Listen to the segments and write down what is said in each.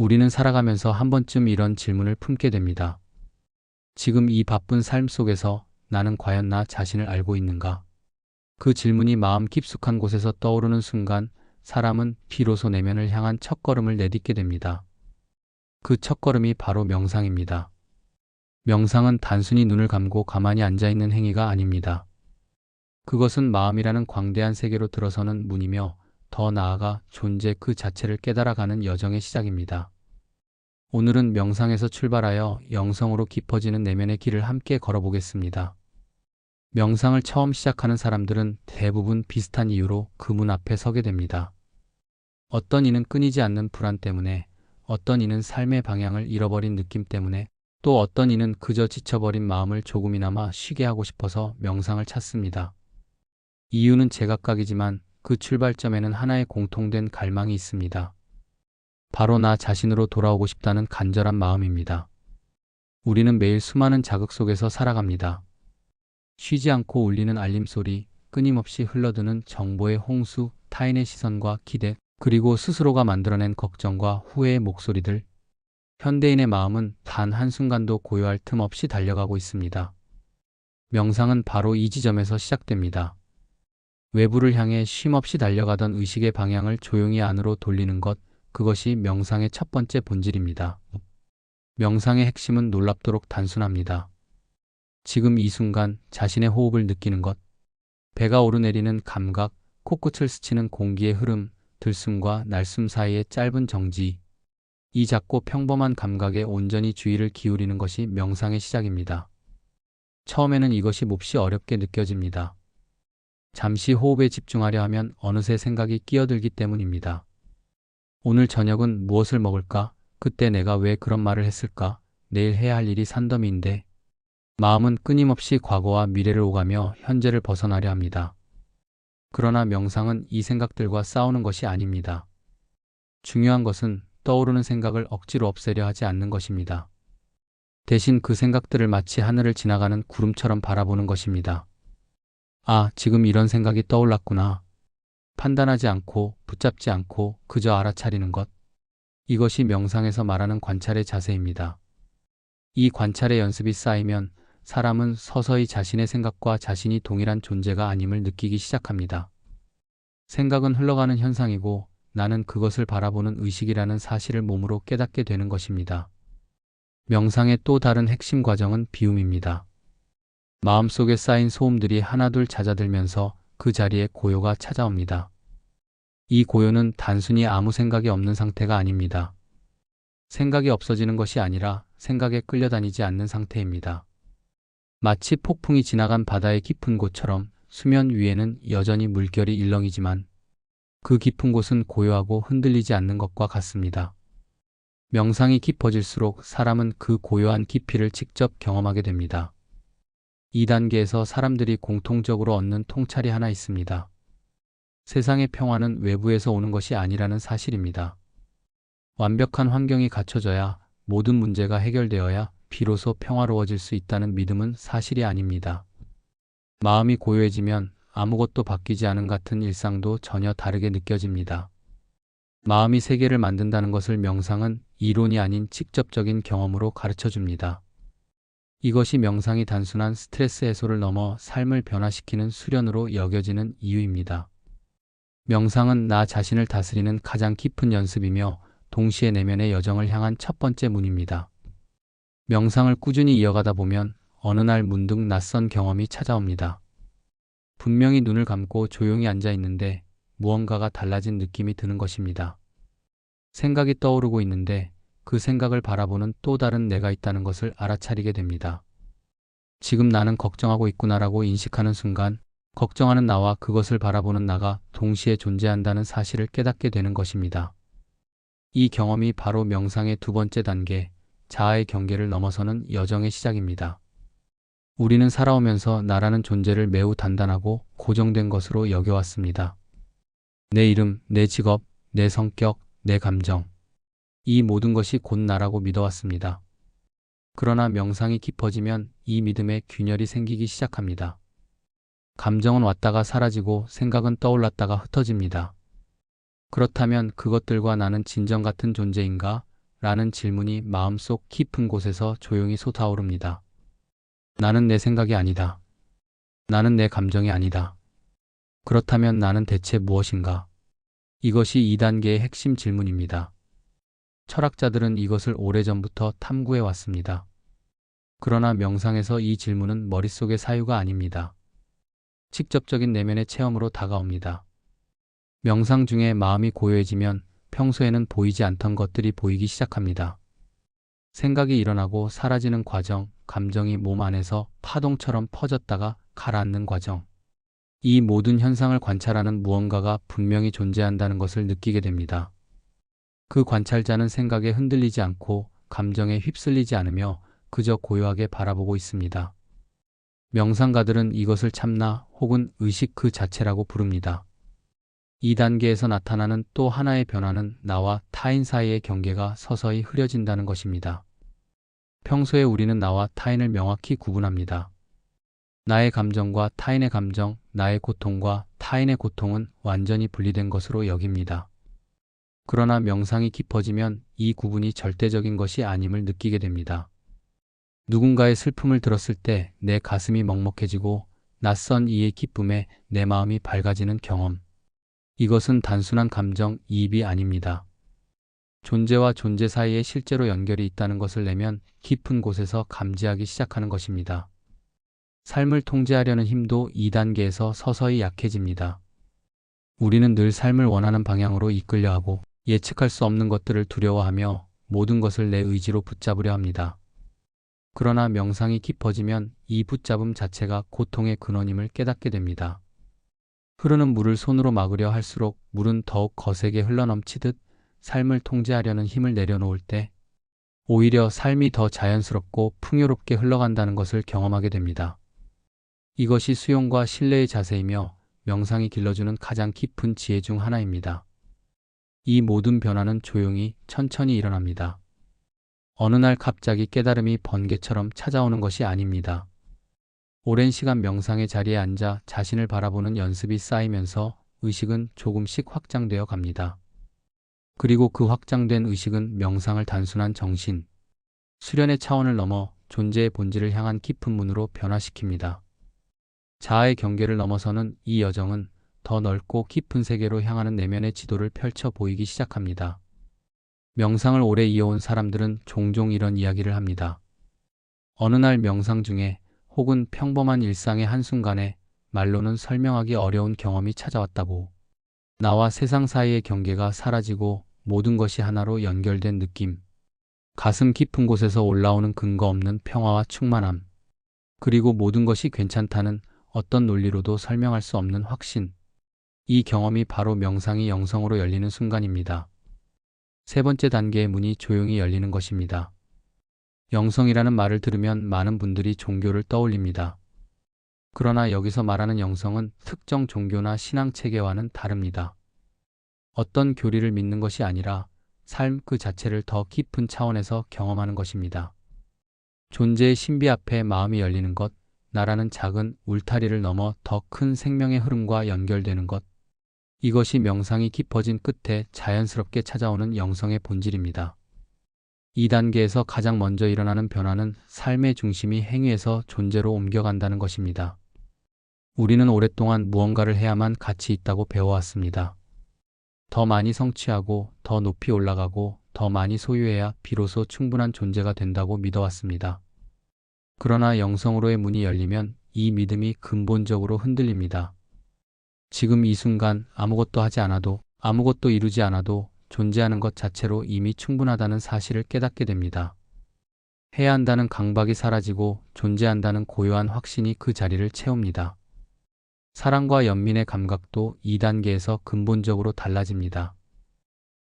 우리는 살아가면서 한 번쯤 이런 질문을 품게 됩니다. 지금 이 바쁜 삶 속에서 나는 과연 나 자신을 알고 있는가? 그 질문이 마음 깊숙한 곳에서 떠오르는 순간 사람은 비로소 내면을 향한 첫걸음을 내딛게 됩니다. 그 첫걸음이 바로 명상입니다. 명상은 단순히 눈을 감고 가만히 앉아있는 행위가 아닙니다. 그것은 마음이라는 광대한 세계로 들어서는 문이며 더 나아가 존재 그 자체를 깨달아가는 여정의 시작입니다. 오늘은 명상에서 출발하여 영성으로 깊어지는 내면의 길을 함께 걸어보겠습니다. 명상을 처음 시작하는 사람들은 대부분 비슷한 이유로 그 문 앞에 서게 됩니다. 어떤 이는 끊이지 않는 불안 때문에, 어떤 이는 삶의 방향을 잃어버린 느낌 때문에, 또 어떤 이는 그저 지쳐버린 마음을 조금이나마 쉬게 하고 싶어서 명상을 찾습니다. 이유는 제각각이지만 그 출발점에는 하나의 공통된 갈망이 있습니다. 바로 나 자신으로 돌아오고 싶다는 간절한 마음입니다. 우리는 매일 수많은 자극 속에서 살아갑니다. 쉬지 않고 울리는 알림소리, 끊임없이 흘러드는 정보의 홍수, 타인의 시선과 기대, 그리고 스스로가 만들어낸 걱정과 후회의 목소리들. 현대인의 마음은 단 한순간도 고요할 틈 없이 달려가고 있습니다. 명상은 바로 이 지점에서 시작됩니다. 외부를 향해 쉼없이 달려가던 의식의 방향을 조용히 안으로 돌리는 것, 그것이 명상의 첫 번째 본질입니다. 명상의 핵심은 놀랍도록 단순합니다. 지금 이 순간 자신의 호흡을 느끼는 것, 배가 오르내리는 감각, 코끝을 스치는 공기의 흐름, 들숨과 날숨 사이의 짧은 정지, 이 작고 평범한 감각에 온전히 주의를 기울이는 것이 명상의 시작입니다. 처음에는 이것이 몹시 어렵게 느껴집니다. 잠시 호흡에 집중하려 하면 어느새 생각이 끼어들기 때문입니다. 오늘 저녁은 무엇을 먹을까? 그때 내가 왜 그런 말을 했을까? 내일 해야 할 일이 산더미인데. 마음은 끊임없이 과거와 미래를 오가며 현재를 벗어나려 합니다. 그러나 명상은 이 생각들과 싸우는 것이 아닙니다. 중요한 것은 떠오르는 생각을 억지로 없애려 하지 않는 것입니다. 대신 그 생각들을 마치 하늘을 지나가는 구름처럼 바라보는 것입니다. 아, 지금 이런 생각이 떠올랐구나. 판단하지 않고 붙잡지 않고 그저 알아차리는 것. 이것이 명상에서 말하는 관찰의 자세입니다. 이 관찰의 연습이 쌓이면 사람은 서서히 자신의 생각과 자신이 동일한 존재가 아님을 느끼기 시작합니다. 생각은 흘러가는 현상이고 나는 그것을 바라보는 의식이라는 사실을 몸으로 깨닫게 되는 것입니다. 명상의 또 다른 핵심 과정은 비움입니다. 마음속에 쌓인 소음들이 하나둘 잦아들면서 그 자리에 고요가 찾아옵니다. 이 고요는 단순히 아무 생각이 없는 상태가 아닙니다. 생각이 없어지는 것이 아니라 생각에 끌려다니지 않는 상태입니다. 마치 폭풍이 지나간 바다의 깊은 곳처럼 수면 위에는 여전히 물결이 일렁이지만 그 깊은 곳은 고요하고 흔들리지 않는 것과 같습니다. 명상이 깊어질수록 사람은 그 고요한 깊이를 직접 경험하게 됩니다. 이 단계에서 사람들이 공통적으로 얻는 통찰이 하나 있습니다. 세상의 평화는 외부에서 오는 것이 아니라는 사실입니다. 완벽한 환경이 갖춰져야, 모든 문제가 해결되어야 비로소 평화로워질 수 있다는 믿음은 사실이 아닙니다. 마음이 고요해지면 아무것도 바뀌지 않은 같은 일상도 전혀 다르게 느껴집니다. 마음이 세계를 만든다는 것을 명상은 이론이 아닌 직접적인 경험으로 가르쳐줍니다. 이것이 명상이 단순한 스트레스 해소를 넘어 삶을 변화시키는 수련으로 여겨지는 이유입니다. 명상은 나 자신을 다스리는 가장 깊은 연습이며 동시에 내면의 여정을 향한 첫 번째 문입니다. 명상을 꾸준히 이어가다 보면 어느 날 문득 낯선 경험이 찾아옵니다. 분명히 눈을 감고 조용히 앉아 있는데 무언가가 달라진 느낌이 드는 것입니다. 생각이 떠오르고 있는데 그 생각을 바라보는 또 다른 내가 있다는 것을 알아차리게 됩니다. 지금 나는 걱정하고 있구나라고 인식하는 순간 걱정하는 나와 그것을 바라보는 나가 동시에 존재한다는 사실을 깨닫게 되는 것입니다. 이 경험이 바로 명상의 두 번째 단계, 자아의 경계를 넘어서는 여정의 시작입니다. 우리는 살아오면서 나라는 존재를 매우 단단하고 고정된 것으로 여겨왔습니다. 내 이름, 내 직업, 내 성격, 내 감정. 이 모든 것이 곧 나라고 믿어왔습니다. 그러나 명상이 깊어지면 이 믿음에 균열이 생기기 시작합니다. 감정은 왔다가 사라지고 생각은 떠올랐다가 흩어집니다. 그렇다면 그것들과 나는 진정 같은 존재인가? 라는 질문이 마음속 깊은 곳에서 조용히 솟아오릅니다. 나는 내 생각이 아니다. 나는 내 감정이 아니다. 그렇다면 나는 대체 무엇인가? 이것이 2단계의 핵심 질문입니다. 철학자들은 이것을 오래전부터 탐구해 왔습니다. 그러나 명상에서 이 질문은 머릿속의 사유가 아닙니다. 직접적인 내면의 체험으로 다가옵니다. 명상 중에 마음이 고요해지면 평소에는 보이지 않던 것들이 보이기 시작합니다. 생각이 일어나고 사라지는 과정, 감정이 몸 안에서 파동처럼 퍼졌다가 가라앉는 과정. 이 모든 현상을 관찰하는 무언가가 분명히 존재한다는 것을 느끼게 됩니다. 그 관찰자는 생각에 흔들리지 않고 감정에 휩쓸리지 않으며 그저 고요하게 바라보고 있습니다. 명상가들은 이것을 참나 혹은 의식 그 자체라고 부릅니다. 2단계에서 나타나는 또 하나의 변화는 나와 타인 사이의 경계가 서서히 흐려진다는 것입니다. 평소에 우리는 나와 타인을 명확히 구분합니다. 나의 감정과 타인의 감정, 나의 고통과 타인의 고통은 완전히 분리된 것으로 여깁니다. 그러나 명상이 깊어지면 이 구분이 절대적인 것이 아님을 느끼게 됩니다. 누군가의 슬픔을 들었을 때 내 가슴이 먹먹해지고 낯선 이의 기쁨에 내 마음이 밝아지는 경험. 이것은 단순한 감정 이입이 아닙니다. 존재와 존재 사이에 실제로 연결이 있다는 것을 내면 깊은 곳에서 감지하기 시작하는 것입니다. 삶을 통제하려는 힘도 2단계에서 서서히 약해집니다. 우리는 늘 삶을 원하는 방향으로 이끌려 하고 예측할 수 없는 것들을 두려워하며 모든 것을 내 의지로 붙잡으려 합니다. 그러나 명상이 깊어지면 이 붙잡음 자체가 고통의 근원임을 깨닫게 됩니다. 흐르는 물을 손으로 막으려 할수록 물은 더욱 거세게 흘러넘치듯 삶을 통제하려는 힘을 내려놓을 때 오히려 삶이 더 자연스럽고 풍요롭게 흘러간다는 것을 경험하게 됩니다. 이것이 수용과 신뢰의 자세이며 명상이 길러주는 가장 깊은 지혜 중 하나입니다. 이 모든 변화는 조용히 천천히 일어납니다. 어느 날 갑자기 깨달음이 번개처럼 찾아오는 것이 아닙니다. 오랜 시간 명상의 자리에 앉아 자신을 바라보는 연습이 쌓이면서 의식은 조금씩 확장되어 갑니다. 그리고 그 확장된 의식은 명상을 단순한 정신, 수련의 차원을 넘어 존재의 본질을 향한 깊은 문으로 변화시킵니다. 자아의 경계를 넘어서는 이 여정은 더 넓고 깊은 세계로 향하는 내면의 지도를 펼쳐 보이기 시작합니다. 명상을 오래 이어온 사람들은 종종 이런 이야기를 합니다. 어느 날 명상 중에 혹은 평범한 일상의 한순간에 말로는 설명하기 어려운 경험이 찾아왔다고. 나와 세상 사이의 경계가 사라지고 모든 것이 하나로 연결된 느낌. 가슴 깊은 곳에서 올라오는 근거 없는 평화와 충만함. 그리고 모든 것이 괜찮다는 어떤 논리로도 설명할 수 없는 확신. 이 경험이 바로 명상이 영성으로 열리는 순간입니다. 세 번째 단계의 문이 조용히 열리는 것입니다. 영성이라는 말을 들으면 많은 분들이 종교를 떠올립니다. 그러나 여기서 말하는 영성은 특정 종교나 신앙 체계와는 다릅니다. 어떤 교리를 믿는 것이 아니라 삶 그 자체를 더 깊은 차원에서 경험하는 것입니다. 존재의 신비 앞에 마음이 열리는 것, 나라는 작은 울타리를 넘어 더 큰 생명의 흐름과 연결되는 것. 이것이 명상이 깊어진 끝에 자연스럽게 찾아오는 영성의 본질입니다. 2단계에서 가장 먼저 일어나는 변화는 삶의 중심이 행위에서 존재로 옮겨간다는 것입니다. 우리는 오랫동안 무언가를 해야만 가치 있다고 배워왔습니다. 더 많이 성취하고, 더 높이 올라가고, 더 많이 소유해야 비로소 충분한 존재가 된다고 믿어왔습니다. 그러나 영성으로의 문이 열리면 이 믿음이 근본적으로 흔들립니다. 지금 이 순간 아무것도 하지 않아도, 아무것도 이루지 않아도 존재하는 것 자체로 이미 충분하다는 사실을 깨닫게 됩니다. 해야 한다는 강박이 사라지고 존재한다는 고요한 확신이 그 자리를 채웁니다. 사랑과 연민의 감각도 2단계에서 근본적으로 달라집니다.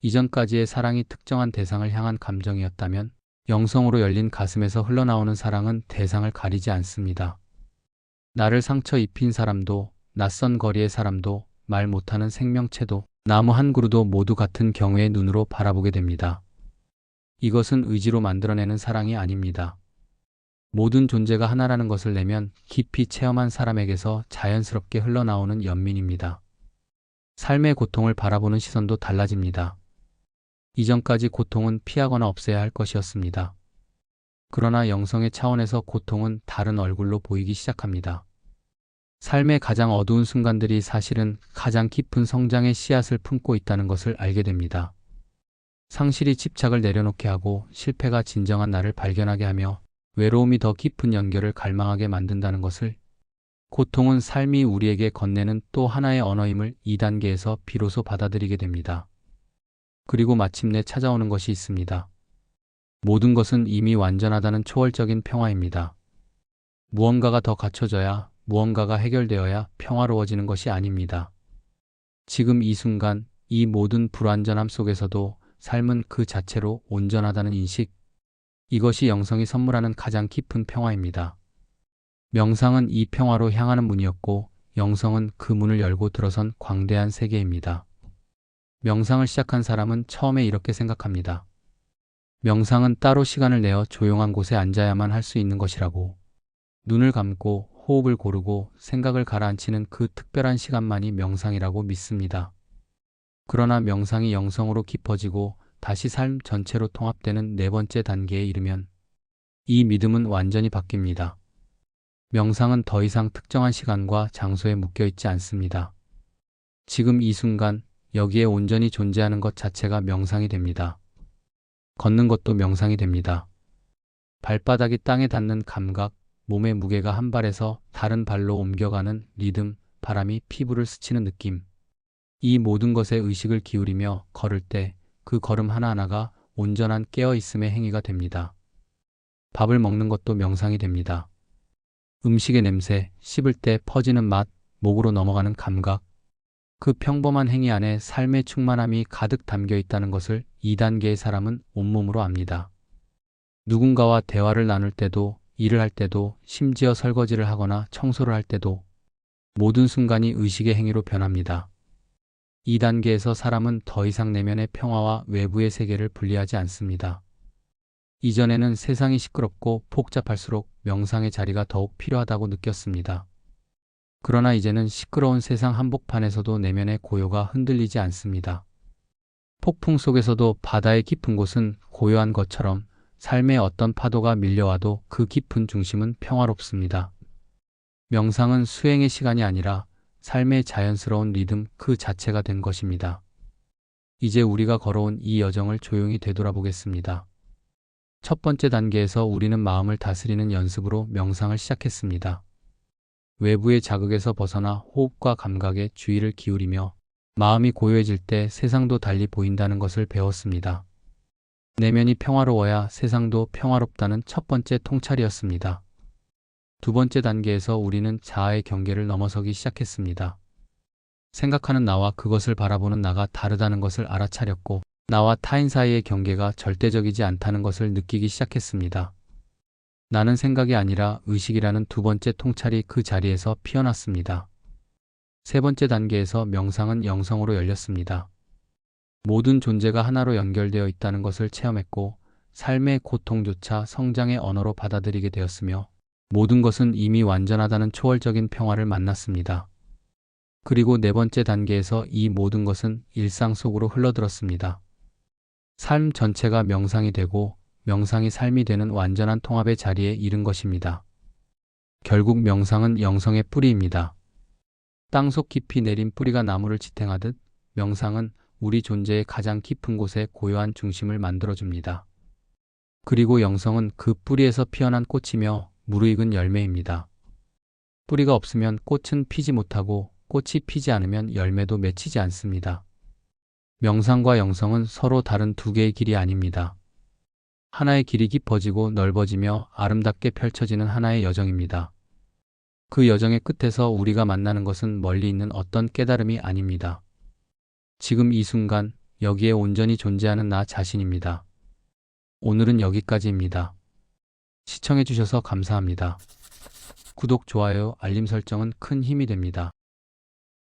이전까지의 사랑이 특정한 대상을 향한 감정이었다면 영성으로 열린 가슴에서 흘러나오는 사랑은 대상을 가리지 않습니다. 나를 상처 입힌 사람도, 낯선 거리의 사람도, 말 못하는 생명체도, 나무 한 그루도 모두 같은 경외의 눈으로 바라보게 됩니다. 이것은 의지로 만들어내는 사랑이 아닙니다. 모든 존재가 하나라는 것을 내면 깊이 체험한 사람에게서 자연스럽게 흘러나오는 연민입니다. 삶의 고통을 바라보는 시선도 달라집니다. 이전까지 고통은 피하거나 없애야 할 것이었습니다. 그러나 영성의 차원에서 고통은 다른 얼굴로 보이기 시작합니다. 삶의 가장 어두운 순간들이 사실은 가장 깊은 성장의 씨앗을 품고 있다는 것을 알게 됩니다. 상실이 집착을 내려놓게 하고 실패가 진정한 나를 발견하게 하며 외로움이 더 깊은 연결을 갈망하게 만든다는 것을, 고통은 삶이 우리에게 건네는 또 하나의 언어임을 2단계에서 비로소 받아들이게 됩니다. 그리고 마침내 찾아오는 것이 있습니다. 모든 것은 이미 완전하다는 초월적인 평화입니다. 무언가가 더 갖춰져야, 무언가가 해결되어야 평화로워지는 것이 아닙니다. 지금 이 순간, 이 모든 불완전함 속에서도 삶은 그 자체로 온전하다는 인식, 이것이 영성이 선물하는 가장 깊은 평화입니다. 명상은 이 평화로 향하는 문이었고, 영성은 그 문을 열고 들어선 광대한 세계입니다. 명상을 시작한 사람은 처음에 이렇게 생각합니다. 명상은 따로 시간을 내어 조용한 곳에 앉아야만 할 수 있는 것이라고. 눈을 감고 호흡을 고르고 생각을 가라앉히는 그 특별한 시간만이 명상이라고 믿습니다. 그러나 명상이 영성으로 깊어지고 다시 삶 전체로 통합되는 4번째 단계에 이르면 이 믿음은 완전히 바뀝니다. 명상은 더 이상 특정한 시간과 장소에 묶여 있지 않습니다. 지금 이 순간 여기에 온전히 존재하는 것 자체가 명상이 됩니다. 걷는 것도 명상이 됩니다. 발바닥이 땅에 닿는 감각, 몸의 무게가 한 발에서 다른 발로 옮겨가는 리듬, 바람이 피부를 스치는 느낌. 이 모든 것에 의식을 기울이며 걸을 때 그 걸음 하나하나가 온전한 깨어있음의 행위가 됩니다. 밥을 먹는 것도 명상이 됩니다. 음식의 냄새, 씹을 때 퍼지는 맛, 목으로 넘어가는 감각. 그 평범한 행위 안에 삶의 충만함이 가득 담겨 있다는 것을 2단계의 사람은 온몸으로 압니다. 누군가와 대화를 나눌 때도, 일을 할 때도, 심지어 설거지를 하거나 청소를 할 때도 모든 순간이 의식의 행위로 변합니다. 2단계에서 사람은 더 이상 내면의 평화와 외부의 세계를 분리하지 않습니다. 이전에는 세상이 시끄럽고 복잡할수록 명상의 자리가 더욱 필요하다고 느꼈습니다. 그러나 이제는 시끄러운 세상 한복판에서도 내면의 고요가 흔들리지 않습니다. 폭풍 속에서도 바다의 깊은 곳은 고요한 것처럼 삶의 어떤 파도가 밀려와도 그 깊은 중심은 평화롭습니다. 명상은 수행의 시간이 아니라 삶의 자연스러운 리듬 그 자체가 된 것입니다. 이제 우리가 걸어온 이 여정을 조용히 되돌아보겠습니다. 첫 번째 단계에서 우리는 마음을 다스리는 연습으로 명상을 시작했습니다. 외부의 자극에서 벗어나 호흡과 감각에 주의를 기울이며 마음이 고요해질 때 세상도 달리 보인다는 것을 배웠습니다. 내면이 평화로워야 세상도 평화롭다는 첫 번째 통찰이었습니다. 두 번째 단계에서 우리는 자아의 경계를 넘어서기 시작했습니다. 생각하는 나와 그것을 바라보는 나가 다르다는 것을 알아차렸고, 나와 타인 사이의 경계가 절대적이지 않다는 것을 느끼기 시작했습니다. 나는 생각이 아니라 의식이라는 두 번째 통찰이 그 자리에서 피어났습니다. 세 번째 단계에서 명상은 영성으로 열렸습니다. 모든 존재가 하나로 연결되어 있다는 것을 체험했고, 삶의 고통조차 성장의 언어로 받아들이게 되었으며, 모든 것은 이미 완전하다는 초월적인 평화를 만났습니다. 그리고 네 번째 단계에서 이 모든 것은 일상 속으로 흘러들었습니다. 삶 전체가 명상이 되고 명상이 삶이 되는 완전한 통합의 자리에 이른 것입니다. 결국 명상은 영성의 뿌리입니다. 땅속 깊이 내린 뿌리가 나무를 지탱하듯 명상은 우리 존재의 가장 깊은 곳에 고요한 중심을 만들어줍니다. 그리고 영성은 그 뿌리에서 피어난 꽃이며 무르익은 열매입니다. 뿌리가 없으면 꽃은 피지 못하고 꽃이 피지 않으면 열매도 맺히지 않습니다. 명상과 영성은 서로 다른 두 개의 길이 아닙니다. 하나의 길이 깊어지고 넓어지며 아름답게 펼쳐지는 하나의 여정입니다. 그 여정의 끝에서 우리가 만나는 것은 멀리 있는 어떤 깨달음이 아닙니다. 지금 이 순간 여기에 온전히 존재하는 나 자신입니다. 오늘은 여기까지입니다. 시청해주셔서 감사합니다. 구독, 좋아요, 알림 설정은 큰 힘이 됩니다.